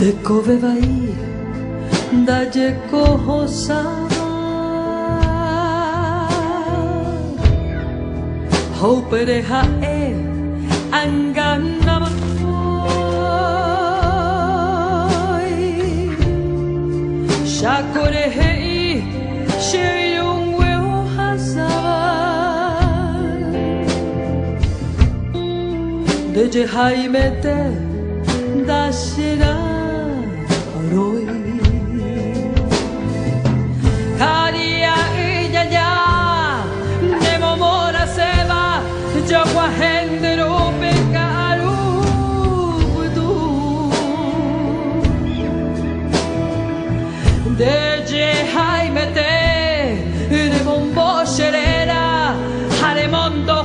Te kove vai da je koho sama Hopere hae angana moi Shakore hei sheyung weo hasawa Deje haimete dashira Roy Karia iyaya Nemo mora seba Jogwa hendero pekaru budu Deje haimete Remombo sherera Haremondo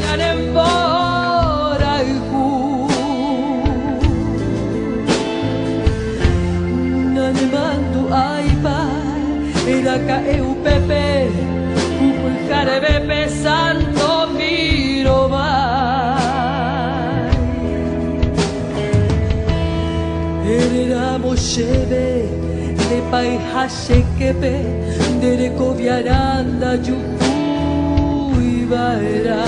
Yarembora iku Mando aiba era caeu pepe upul carebepe santo miro vai era moshebe le pai hashekepe dere koviaranda juku ibaera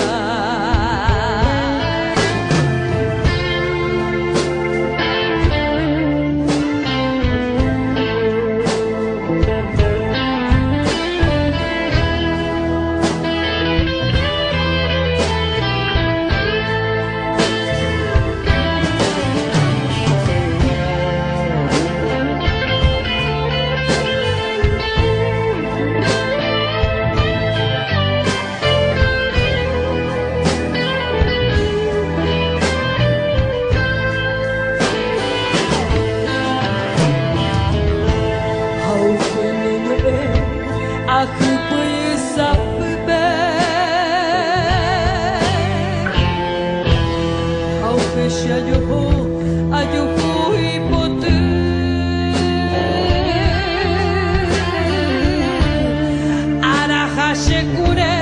Shekure,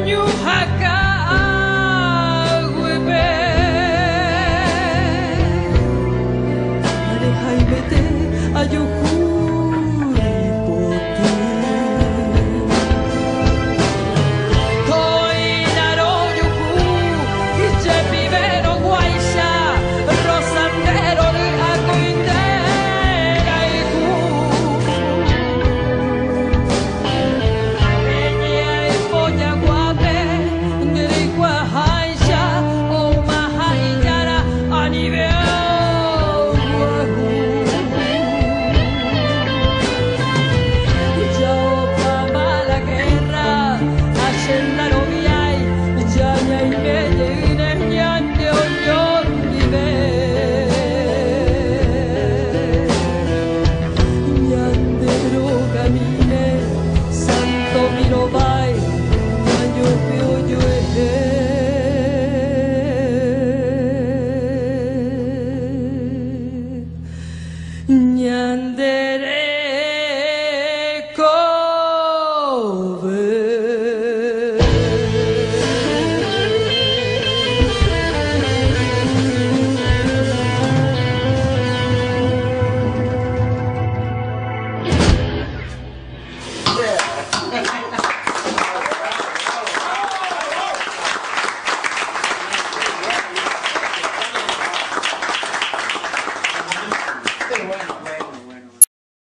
New Haka.